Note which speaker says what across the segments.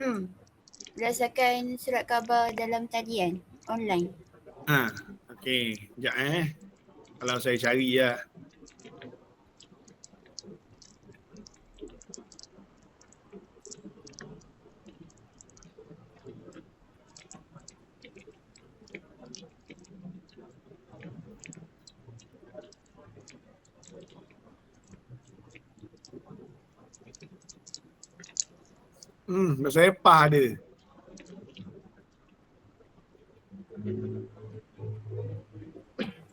Speaker 1: Berdasarkan surat khabar dalam talian online.
Speaker 2: Okey. Sekejap Kalau saya cari lah. Bahasa Epah ada.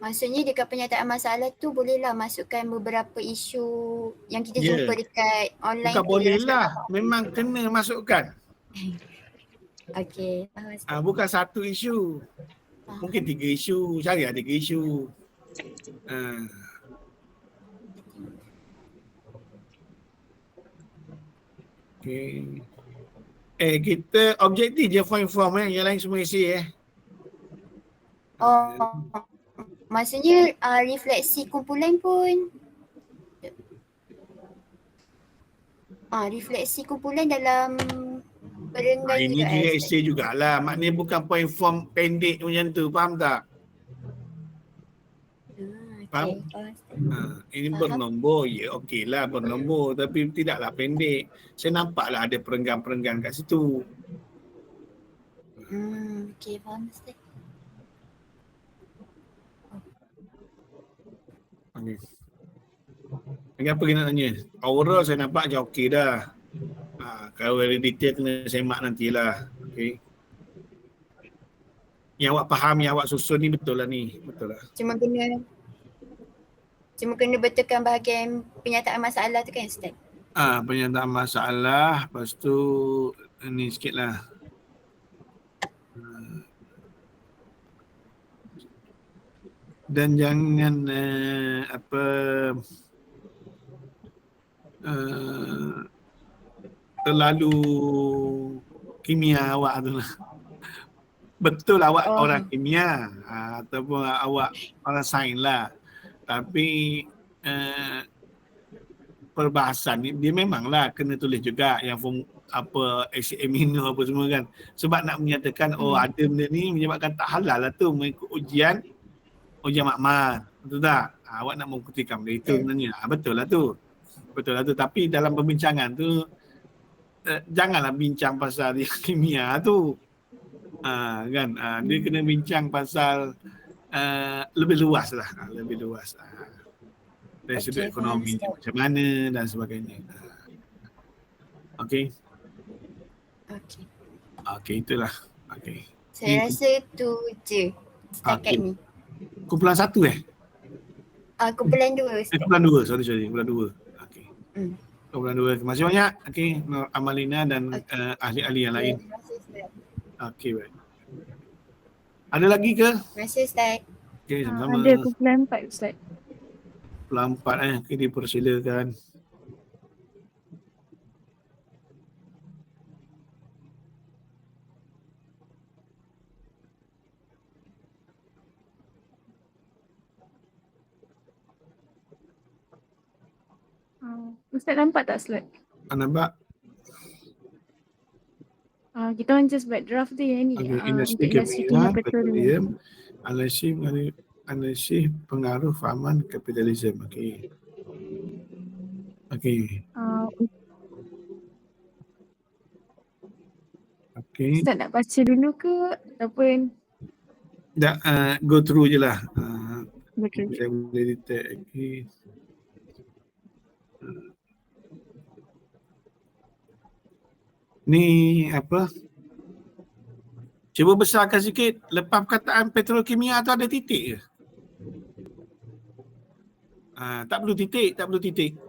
Speaker 1: Maksudnya dekat pernyataan masalah tu bolehlah masukkan beberapa isu yang kita jumpa dekat online
Speaker 2: Bukan
Speaker 1: tu.
Speaker 2: boleh lah. Memang kena masukkan.
Speaker 1: Okey.
Speaker 2: Bukan satu isu. Mungkin 3 isu. Cari 3 isu. Okey. Kita objektif je form yang lain semua isi
Speaker 1: Maksudnya refleksi kumpulan pun refleksi kumpulan dalam perenggan
Speaker 2: ini
Speaker 1: juga.
Speaker 2: kira essay jugalah. Maknanya bukan point form pendek macam tu. Faham tak? Faham? Ini bernombor. Ya okey lah bernombor. Tapi tidaklah pendek. Saya nampaklah ada perenggan-perenggan kat situ.
Speaker 1: Okey, faham Ustaz.
Speaker 2: Lagi apa kita nak tanya? Overall saya nampak macam okey dah. Kalau very detail kena semak nantilah. Okey. Yang awak faham, yang awak susun ni betul lah ni. Betul lah.
Speaker 1: Cuma kena betulkan bahagian penyataan masalah tu kan Ustaz?
Speaker 2: Penyataan masalah. Lepas tu ni sikit lah. Dan jangan terlalu kimia awak tu lah. Betul awak orang kimia ataupun awak orang sains lah. Tapi perbahasan ni dia memanglah kena tulis juga yang form apa acid amino apa semua kan. Sebab nak menyatakan ada benda ni menyebabkan tak halal lah tu mengikut ujian makmal. Betul tak? Awak nak membuktikan benda itu sebenarnya. Betul lah tu. Betul lah tu. Tapi dalam perbincangan tu janganlah bincang pasal yang kimia tu. Kan? Dia kena bincang pasal lebih luas lah. Lebih luas. Dari sudut ekonomi macam mana dan sebagainya. Okey. Okey, itulah. Okey.
Speaker 1: Saya rasa tu je setakat ni.
Speaker 2: Kumpulan 1
Speaker 1: kumpulan 2 Ustaz.
Speaker 2: Kumpulan 2, sorry. Kumpulan 2. Okey. Kumpulan 2. Terima kasih banyak. Okey, Amalina dan ahli-ahli yang lain.
Speaker 1: Terima kasih Ustaz.
Speaker 2: Okey, baik. Ada lagi ke?
Speaker 1: Terima kasih Ustaz.
Speaker 2: Okey, sama-sama.
Speaker 3: Ada kumpulan 4 Ustaz.
Speaker 2: Kumpulan 4 Okey, dipersilakan.
Speaker 3: Ustaz nampak tak slide?
Speaker 2: Nampak?
Speaker 3: Kita orang just buat draft tu yang ni.
Speaker 2: Industri kimia, petroleum, analisis pengaruh fahaman kapitalisme. Okey. Okey. Okey.
Speaker 3: Ustaz nak baca dulu ke ataupun?
Speaker 2: Tak, go through je lah.
Speaker 3: Betul.
Speaker 2: Saya boleh detect. Okey. Ni apa? Cuba besarkan sikit. Lepas perkataan petrokimia tu ada titik ke? Tak perlu titik.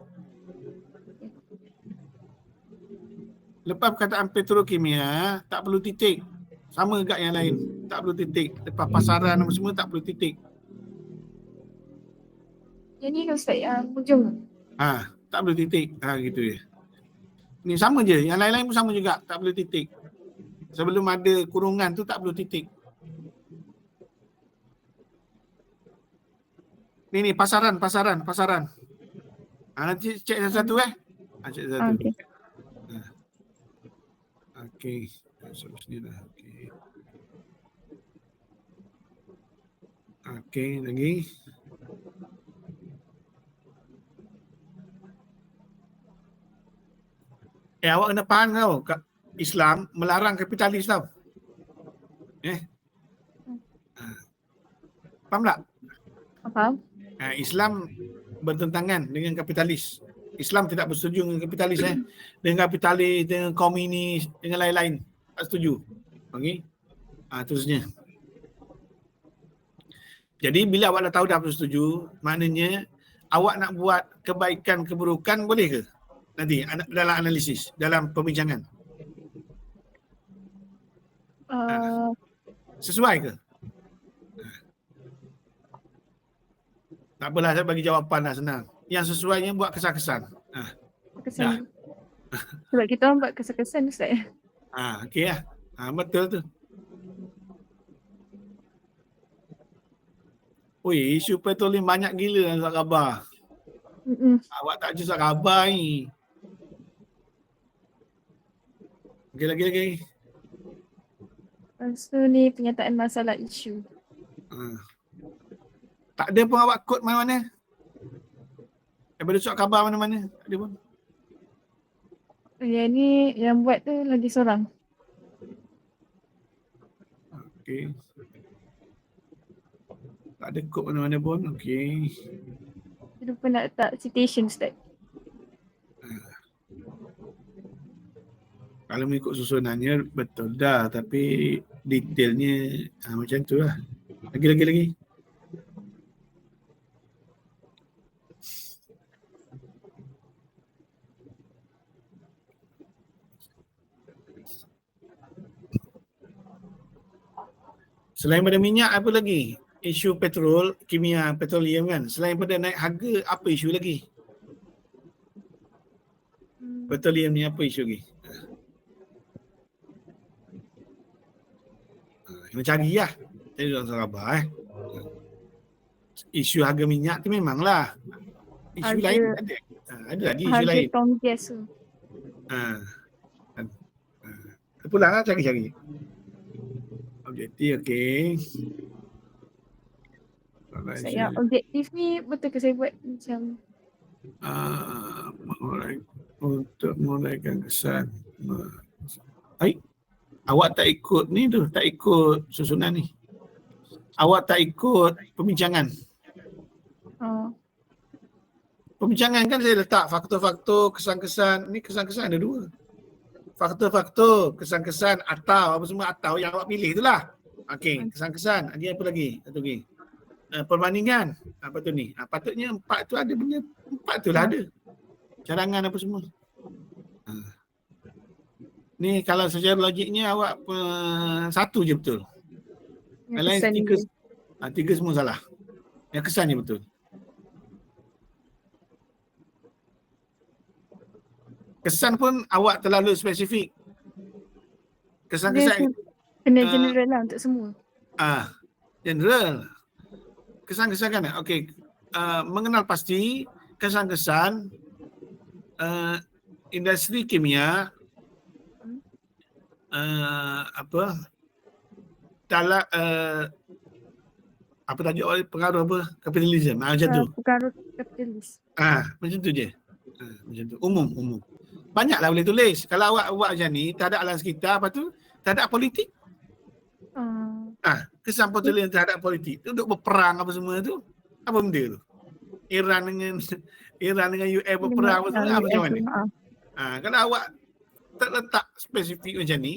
Speaker 2: Lepas perkataan petrokimia tak perlu titik. Sama dekat yang lain. Tak perlu titik. Lepas pasaran apa semua tak perlu titik.
Speaker 3: Yang ni Ustaz yang hujung.
Speaker 2: Tak perlu titik. Gitu je. Ni sama je. Yang lain-lain pun sama juga. Tak perlu titik. Sebelum ada kurungan tu tak perlu titik. Ni pasaran. Nanti cek satu-satu Cek satu.
Speaker 3: Okay.
Speaker 2: Okey. Sini dah. Okey. Okey, lagi. Awak kena faham tau, Islam melarang kapitalis tau. Faham tak?
Speaker 3: Faham?
Speaker 2: Islam bertentangan dengan kapitalis. Islam tidak bersetuju dengan kapitalis dengan kapitalis, dengan komunis, dengan lain-lain. Tak setuju. Okey. Terusnya. Jadi bila awak dah tahu dah bersetuju, maknanya awak nak buat kebaikan keburukan boleh ke? Nanti dalam analisis, dalam perbincangan. Sesuai ke? Tak apalah, saya bagi jawapan lah, senang. Yang sesuainya buat kesan-kesan.
Speaker 3: Kesan. Sebab kita orang buat kesan-kesan Ustaz.
Speaker 2: Okey lah. Betul tu. Ui, isu petrol ni banyak gila dalam surat khabar. Awak tak je surat khabar ni. Okey, lagi.
Speaker 3: Lepas tu ni penyataan masalah isu.
Speaker 2: Tak ada pun awak kod mana-mana. Daripada surat khabar mana-mana. Tak ada pun.
Speaker 3: Yang ni yang buat tu lagi seorang.
Speaker 2: Okey. Tak ada kod mana-mana pun. Okey.
Speaker 3: Dia lupa nak letak citation Ustaz.
Speaker 2: Kalau mengikut susunannya betul dah, tapi detailnya macam tu lah. Lagi. Selain pada minyak, apa lagi? Isu petrol, kimia, petroleum kan. Selain pada naik harga, apa isu lagi? Petroleum ni apa isu lagi? Kena cari lah. Saya dah sabar Isu harga minyak tu memanglah. Isu lain ada. Ada lagi isu lain.
Speaker 3: Harga tong gas tu.
Speaker 2: Pulang lah cari-cari. Objektif, okey.
Speaker 3: Saya objektif ni betul ke saya buat macam
Speaker 2: untuk menguraikan kesan. Awak tak ikut ni tu, tak ikut susunan ni. Awak tak ikut perbincangan. Perbincangan kan saya letak faktor-faktor, kesan-kesan. Ni kesan-kesan ada dua. Faktor-faktor, kesan-kesan atau apa semua atau yang awak pilih itulah. Okey, kesan-kesan. Ada apa lagi? Satu lagi. Perbandingan. Apa tu ni? Patutnya empat tu ada benda. Empat tu lah ada. Cadangan apa semua. Ni kalau secara logiknya awak satu je betul. Yang lain tiga semua salah. Yang kesan je betul. Kesan pun awak terlalu spesifik. Kesan-kesan
Speaker 3: kena general lah untuk semua.
Speaker 2: General. Kesan-kesan kan? Okey. Mengenal pasti kesan-kesan industri kimia dalam apa tajuk pengaruh apa? Kapitalisme. Macam tu.
Speaker 3: Pengaruh kapitalis.
Speaker 2: Macam tu je. Macam tu. Umum. Banyaklah boleh tulis. Kalau awak buat macam ni, tak ada alam sekitar, apa tu? Tak ada politik. Kesan petroleum terhadap politik. Duduk berperang apa semua tu. Apa benda tu? Iran dengan US berperang apa semua. Macam mana? Kalau awak tak letak spesifik macam ni,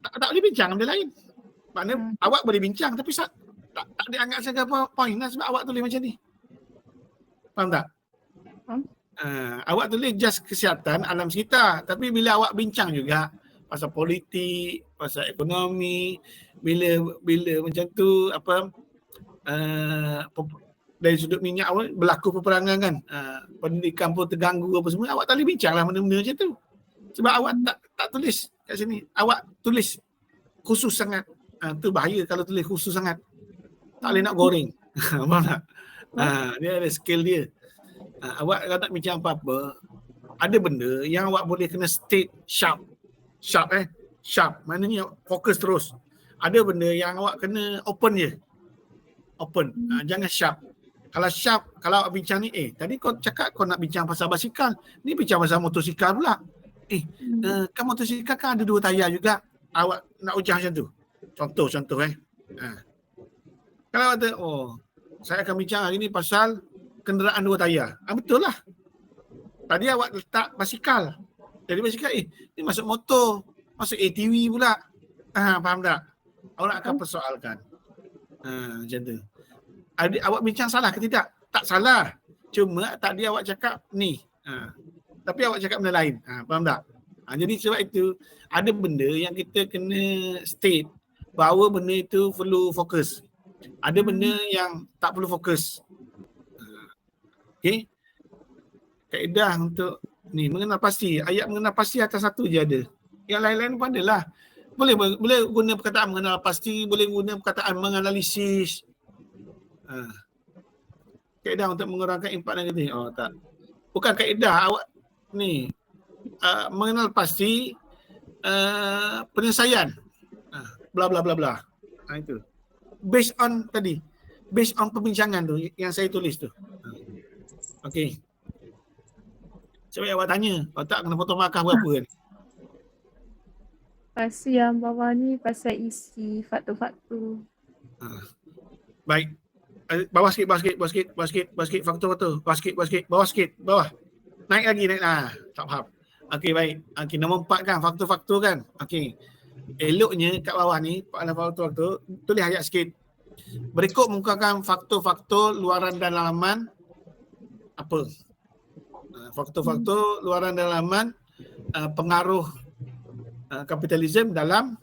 Speaker 2: tak boleh bincang benda lain. Maknanya awak boleh bincang tapi tak dianggap sebagai point lah sebab awak tulis macam ni. Faham tak? Awak tulis just kesihatan alam sekitar, tapi bila awak bincang juga pasal politik, pasal ekonomi, bila macam tu dari sudut minyak berlaku peperangan kan, pendidikan pun terganggu apa semua, awak tak boleh bincang lah benda-benda macam tu. Sebab awak tak tulis kat sini. Awak tulis khusus sangat. Tu bahaya kalau tulis khusus sangat. Tak boleh nak goreng. Faham tak? Dia ada skill dia. Awak kalau tak bincang apa-apa, ada benda yang awak boleh kena state sharp. Sharp Sharp. Maknanya fokus terus. Ada benda yang awak kena open je. Open. Jangan sharp. Kalau sharp, kalau awak bincang ni, tadi kau cakap kau nak bincang pasal basikal. Ni bincang pasal motosikal pula. Kan motosikal kan ada 2 tayar juga. Awak nak ujar macam tu. Contoh. Kalau awak kata, saya akan bincang hari ni pasal kenderaan 2 tayar. Betul lah. Tadi awak letak basikal. Jadi basikal, ni masuk motor. Masuk ATV pula. Faham tak? Awak akan persoalkan. Macam tu. Awak bincang salah ke tidak? Tak salah. Cuma tadi awak cakap ni. Tapi awak cakap benda lain. Faham tak? Jadi sebab itu ada benda yang kita kena state bahawa benda itu perlu fokus. Ada benda yang tak perlu fokus. Okey. Kaedah untuk ni mengenal pasti. Ayat mengenal pasti atas satu je ada. Yang lain-lain pun adalah. Boleh guna perkataan mengenal pasti, boleh guna perkataan menganalisis. Kaedah untuk mengurangkan impak negatif. Tak. Bukan kaedah awak ni mengenal pasti penyelesaian. Bla bla bla bla. Itu. Based on tadi. Based on perbincangan tu yang saya tulis tu. Okey. Cuba awak tanya, kalau tak kena potong markah berapa kan?
Speaker 3: Pasal yang bawah ni pasal isi faktor-faktor.
Speaker 2: Baik. Bawah sikit. Faktor-faktor. Bawah sikit. Naik lagi. Tak faham. Okey, baik. Okey, nombor 4 kan, faktor-faktor kan. Okey. Eloknya kat bawah ni, faktor-faktor, tulis ayat sikit. Berikut mengungkapkan faktor-faktor luaran dan dalaman apa? Faktor-faktor luaran dan dalaman pengaruh kapitalisme dalam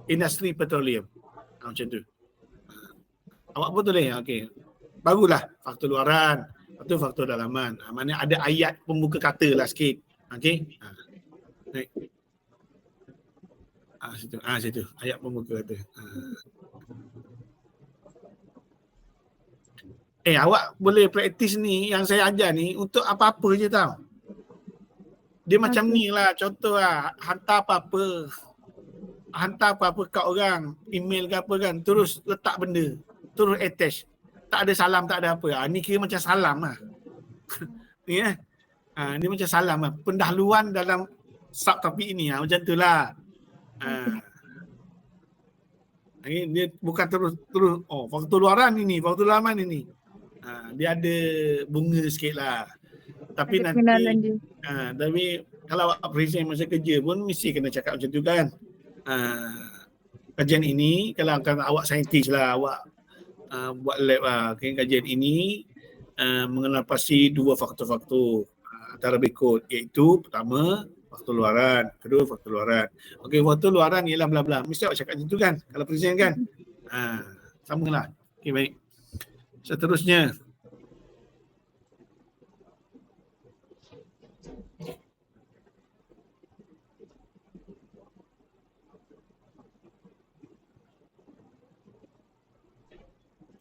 Speaker 2: industri petroleum. Macam tu. Awak pun tulis. Okey. Barulah faktor luaran, faktor dalaman. Maknanya ada ayat pembuka kata lah sikit. Okey. Baik. Situ. Ayat pembuka kata. Awak boleh praktis ni yang saya ajar ni untuk apa-apa je tau. Dia macam ni lah, contoh lah, hantar apa-apa kat orang, email ke apa kan, terus letak benda, terus attach. Tak ada salam, tak ada apa. Ni kira macam salam lah. Ni ni macam salam lah. Pendahuluan dalam subtopik ini macam tu lah. Dia bukan terus faktor luaran ini, faktor dalaman ini. Dia ada bunga sikit lah. Tapi
Speaker 3: Ada
Speaker 2: nanti tapi kalau awak present masa kerja pun mesti kena cakap macam tu kan. Kajian ini kalau awak saintis lah, awak buat lab lah. Kajian ini mengenal pasti 2 faktor-faktor antara berikut, iaitu pertama faktor luaran, kedua faktor luaran. Okey, faktor luaran ialah bla bla. Mesti awak cakap macam tu kan kalau present kan. Samalah. Okey, baik. Seterusnya.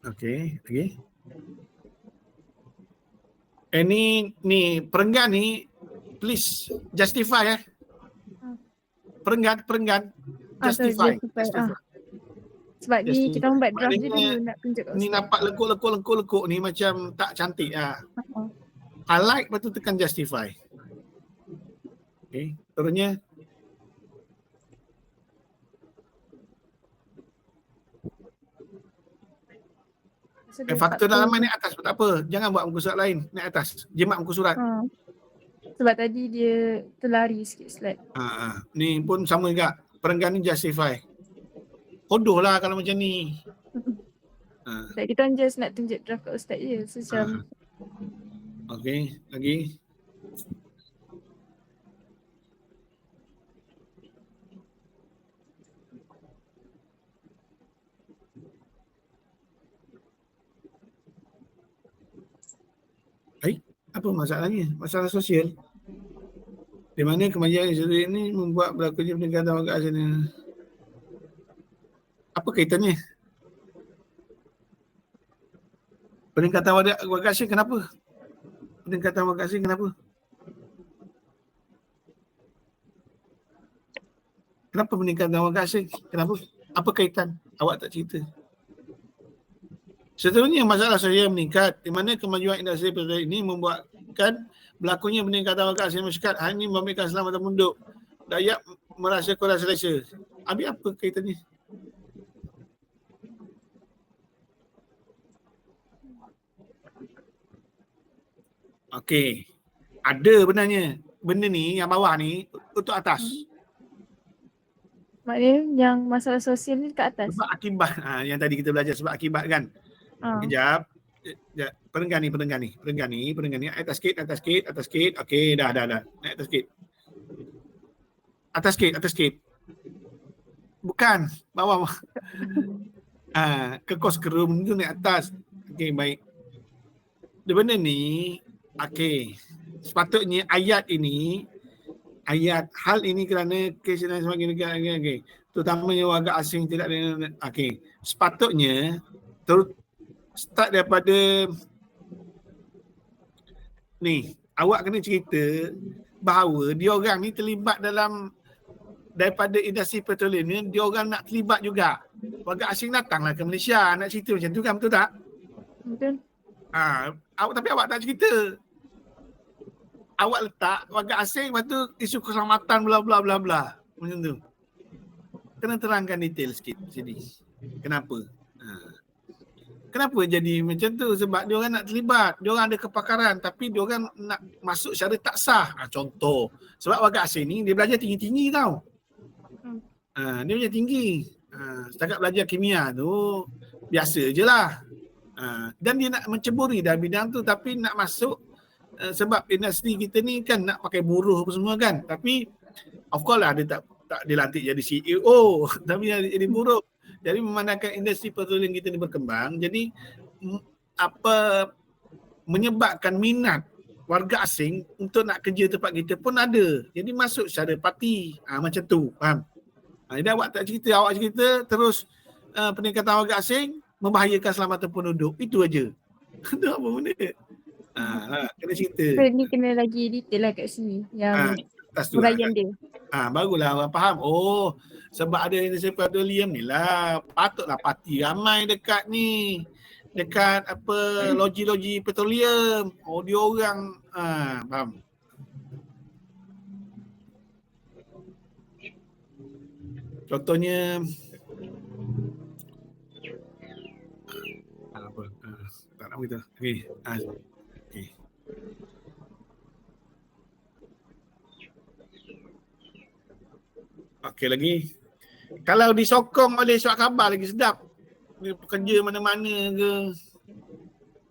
Speaker 2: Okey. Ni perenggan ni please justify Perenggan justify.
Speaker 3: Sebab ni kita orang buat draft je dulu nak tunjuk kat
Speaker 2: ni
Speaker 3: ustaz.
Speaker 2: nampak lekuk ni macam tak cantik highlight lepas tu tekan justify. Okey, terusnya faktor dalaman naik atas tak apa, jangan buat muka surat lain, naik atas, jemat muka surat.
Speaker 3: Sebab tadi dia terlari sikit slide.
Speaker 2: Ni pun sama juga, perenggan ni justify. Hodoh lah kalau macam ni.
Speaker 3: Kita orang just nak tunjuk draft kat ustaz je. So macam
Speaker 2: okey, lagi. Apa masalahnya? Masalah sosial. Di mana kemajuan Israel ini membuat berlakunya peningkatan warga asing. Apa kaitannya? Peningkatan warga asing kenapa? Peningkatan warga asing kenapa? Kenapa meningkatkan warga asing? Kenapa? Apa kaitan? Awak tak cerita. Seterusnya masalah saya meningkat di mana kemajuan industri petroleum ini membuatkan berlakunya peningkatan warga asing masyarakat. Hal ini memberikan keselamatan penduduk. Dayak merasa kurang selesa. Habis apa kaitannya? Okey. Ada benarnya. Benda ni yang bawah ni untuk atas.
Speaker 3: Maknanya yang masalah sosial ni kat atas.
Speaker 2: Sebab akibat. Yang tadi kita belajar sebab akibat kan. Kejap. Perenggan ni. Atas sikit. Okey, dah. Naik atas sikit. Bukan. Bawah. Kekos kerum tu naik atas. Okey, baik. Benda ni, okey. Sepatutnya ayat hal ini kerana kes dan semakin dekat, okey. Terutamanya warga asing tidak ada, okey. Sepatutnya start daripada ni, awak kena cerita bahawa diorang ni terlibat dalam daripada industri petroleum ni, diorang nak terlibat juga. Warga asing datanglah ke Malaysia nak cerita macam tu kan, betul tak?
Speaker 3: Betul.
Speaker 2: Tapi awak tak cerita. Awak letak warga asing, lepas tu isu keselamatan bla bla bla bla. Macam tu. Kena terangkan detail sikit sini. Kenapa? Kenapa jadi macam tu? Sebab dia orang nak terlibat. Dia orang ada kepakaran tapi dia orang nak masuk secara tak sah. Contoh. Sebab warga asing ni dia belajar tinggi-tinggi tau. Dia belajar tinggi. Setakat belajar kimia tu biasa je lah. Dan dia nak menceburi dalam bidang tu tapi nak masuk sebab industri kita ni kan nak pakai buruh apa semua kan. Tapi of course lah dia tak dilantik jadi CEO tapi jadi buruh. Jadi memandangkan industri petroleum kita ni berkembang, jadi menyebabkan minat warga asing untuk nak kerja tempat kita pun ada. Jadi masuk secara parti. Macam tu, faham? Jadi awak tak cerita, awak cerita terus peningkatan warga asing membahayakan keselamatan penduduk. Itu aja. Itu apa benda? Kena cerita.
Speaker 3: So, ni kena lagi detail lah kat sini. Yang huraian dia.
Speaker 2: Barulah orang faham. Oh, sebab ada industri petroleum ni lah. Patutlah parti ramai dekat ni. Dekat loji-loji petroleum. Oh, dia orang faham. Contohnya apa? Tak nak beritahu. Okey. Okey. Okey lagi. Kalau disokong oleh surat khabar lagi sedap. Ni pekerja mana-mana ke,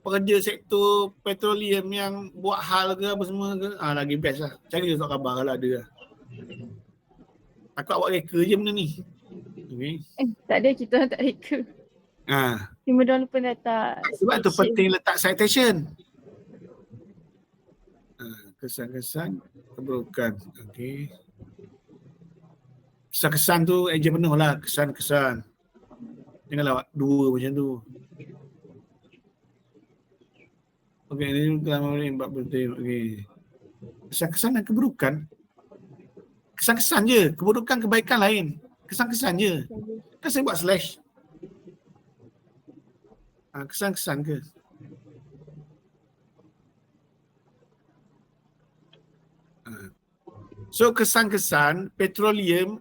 Speaker 2: pekerja sektor petroleum yang buat hal ke apa semua ke, lagi best lah. Cari surat khabar kalau ada lah. Takut awak reka je benda ni. Okay.
Speaker 3: Tak ada, kita orang tak reka. Cuma dia lupa letak.
Speaker 2: Sebab tu penting letak citation. Kesan-kesan keburukan. Okey. Kesan-kesan tu ejen penuh lah. Kesan-kesan. Janganlah awak dua macam tu. Okey, ini telah memberi 40 okey. Kesan-kesan dan keburukan. Kesan-kesan je. Keburukan kebaikan lain. Kesan-kesan je. Kan saya buat slash. Kesan-kesan ke? So kesan-kesan petroleum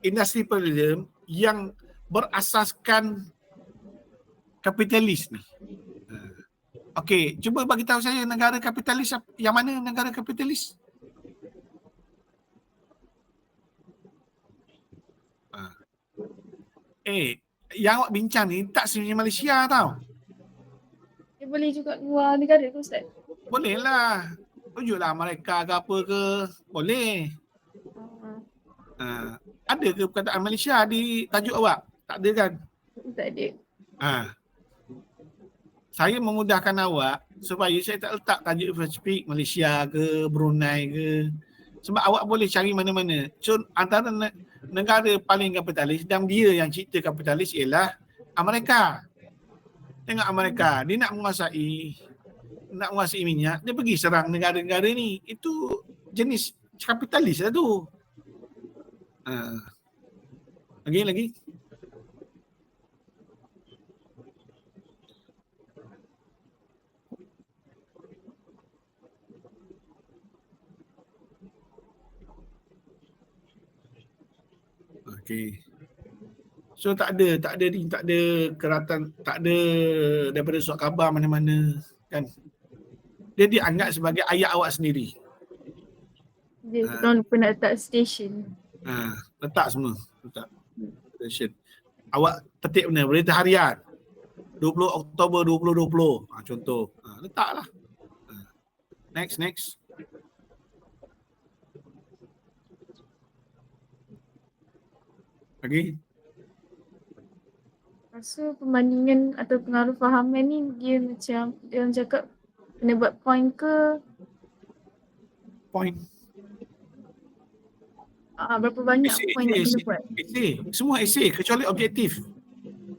Speaker 2: industri petroleum yang berasaskan kapitalis ni. Okey, cuba bagi tahu saya negara kapitalis yang mana negara kapitalis? Yang awak bincang ni tak sebenarnya Malaysia tau.
Speaker 3: Dia boleh juga luar negara ke Ustaz?
Speaker 2: Boleh lah. Tunjuklah mereka ke apa ke. Boleh. Ada ke perkataan Malaysia di tajuk awak? Tak ada kan?
Speaker 3: Tak ada.
Speaker 2: Saya memudahkan awak supaya saya tak letak tajuk spesifik Malaysia ke, Brunei ke. Sebab awak boleh cari mana-mana. So antara negara paling kapitalis dan dia yang cipta kapitalis ialah Amerika. Tengok Amerika, dia nak menguasai minyak, dia pergi serang negara-negara ni. Itu jenis kapitalis lah tu. Lagi. Okey. So tak ada keratan, tak ada daripada surat khabar mana-mana kan. Dia dianggap sebagai ayat awak sendiri.
Speaker 3: Dia kita orang lupa nak letak station.
Speaker 2: Letak semua. Letak station. Awak petik benar, berita harian 20 Oktober 2020. Contoh. Letaklah. Next. Lagi?
Speaker 3: Rasa perbandingan atau pengaruh fahaman ni dia macam dia orang cakap kena buat point ke
Speaker 2: Point.
Speaker 3: berapa banyak point nak kena buat?
Speaker 2: Essay. Semua essay kecuali objektif.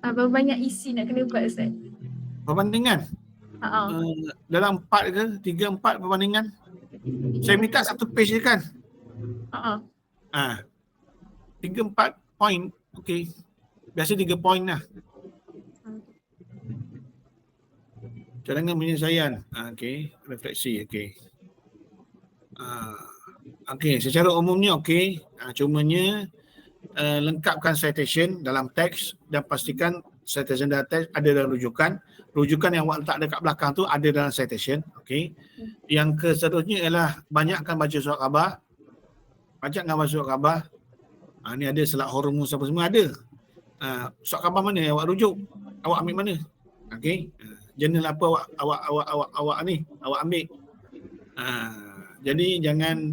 Speaker 3: Berapa banyak isi nak kena buat Ustaz?
Speaker 2: Perbandingan. Dalam 4 ke 3-4 perbandingan. Saya minta 1 page je kan. 3-4 point. Okey. Biasa 3 point lah. Cadangan penyelesaian. Okey. Refleksi. Okey. Okey. Secara umumnya okey. Cumanya lengkapkan citation dalam teks dan pastikan citation dalam teks ada dalam rujukan. Rujukan yang awak letak dekat belakang tu ada dalam citation. Okey. Yang seterusnya ialah banyakkan baca surat khabar. Banyakkan baca surat khabar. Ni ada selat hormus apa semua ada. Surat khabar mana yang awak rujuk? Awak ambil mana? Okey. Jurnal apa awak ambil? Jadi jangan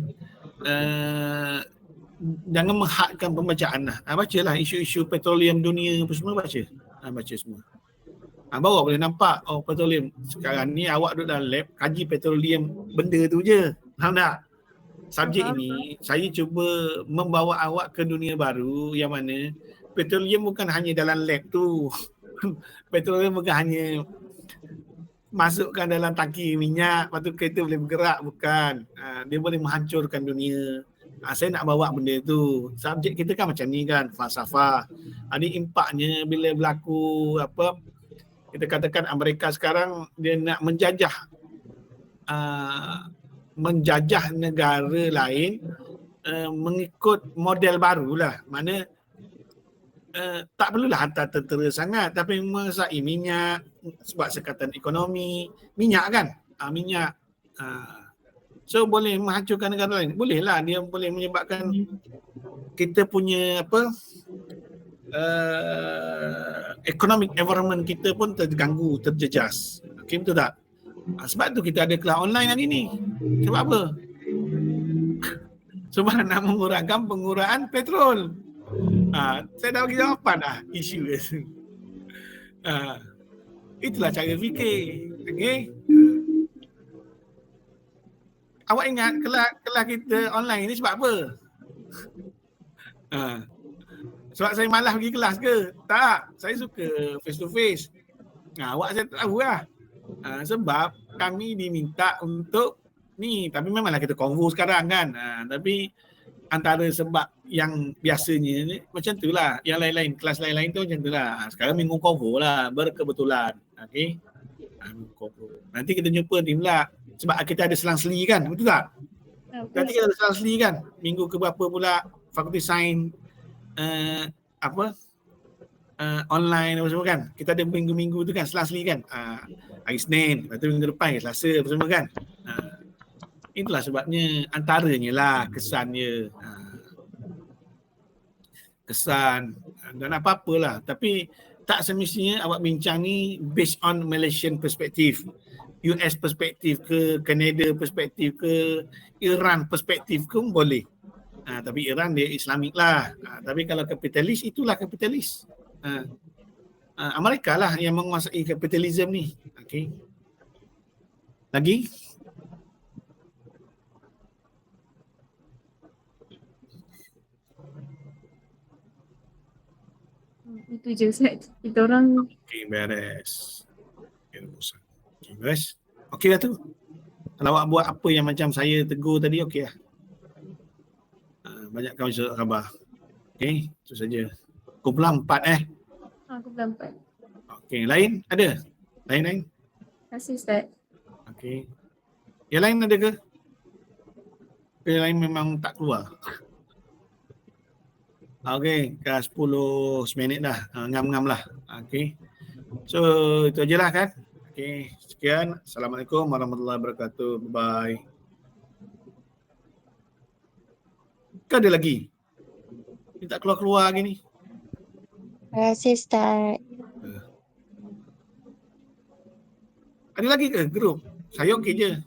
Speaker 2: menghadkan pembacaan lah. Bacalah isu-isu petroleum dunia apa semua baca. Baca semua. Baru boleh nampak petroleum. Sekarang ni awak duduk dalam lab kaji petroleum benda tu je. Faham tak? Subjek ini saya cuba membawa awak ke dunia baru yang mana petroleum bukan hanya dalam lab tu. Petroleum bukan hanya masukkan dalam tangki minyak, lepas tu kereta boleh bergerak, bukan. Dia boleh menghancurkan dunia. Saya nak bawa benda tu. Subjek kita kan macam ni kan, falsafah. Ini impaknya bila berlaku kita katakan Amerika sekarang dia nak menjajah negara lain mengikut model barulah. Mana tak perlulah hantar tentera sangat tapi menguasai minyak sebab sekatan ekonomi. Minyak kan? Minyak. So boleh menghancurkan negara lain. Bolehlah dia boleh menyebabkan kita punya economic environment kita pun terganggu, terjejas. Okey, betul tak? Sebab tu kita ada kelas online hari ni. Sebab apa? Sebab nak mengurangkan penggunaan petrol. Saya dah bagi jawapan dah isu dia. Itulah cara fikir. Okey. Awak ingat kelas kita online ni sebab apa? Sebab saya malas pergi kelas ke? Tak. Saya suka face to face. Awak saya tak tahu lah. Sebab kami diminta untuk ni. Tapi memanglah kita konvo sekarang kan. Tapi antara sebab yang biasanya ni, macam tu lah. Yang lain-lain, kelas lain-lain tu macam tu lah. Sekarang minggu konvo lah. Berkebetulan. Okay. Nanti kita jumpa ni pula. Sebab kita ada selang-seli kan. Betul tak? Nanti kita ada selang-seli kan. Minggu ke berapa pula Fakulti Sains online apa semua kan. Kita ada minggu-minggu tu kan selang-seli kan. Hari Senin, lepas tu minggu depan Selasa apa semua kan. Itulah sebabnya antaranya lah kesannya. Kesan dan apa-apalah. Tapi tak semestinya awak bincang ni based on Malaysian perspektif, US perspektif ke, Canada perspektif ke, Iran perspektif ke pun boleh. Tapi Iran dia Islamik lah. Tapi kalau kapitalis, itulah kapitalis. Amerika lah yang menguasai kapitalisme ni. Okay. Lagi?
Speaker 3: Itu je Ustaz. Kita orang
Speaker 2: Okay, beres. Okay, beres. Okey dah tu. Kalau awak buat apa yang macam saya tegur tadi, okey lah. Banyakkan surat khabar. Okey, itu saja. Kumpulan 4
Speaker 3: Kumpulan 4.
Speaker 2: Okey, lain ada? Lain-lain?
Speaker 3: Terima kasih Ustaz.
Speaker 2: Okey. Yang lain ada ke? Yang lain memang tak keluar. Okey, dah 10 minit dah. Ngam-ngam lah. Okey. So, itu ajalah kan. Okey, sekian. Assalamualaikum warahmatullahi wabarakatuh. Bye. Ke ada lagi? Dia tak keluar-keluar lagi ni.
Speaker 4: Terima kasih Ustaz.
Speaker 2: Ada lagi ke grup? Saya okey je.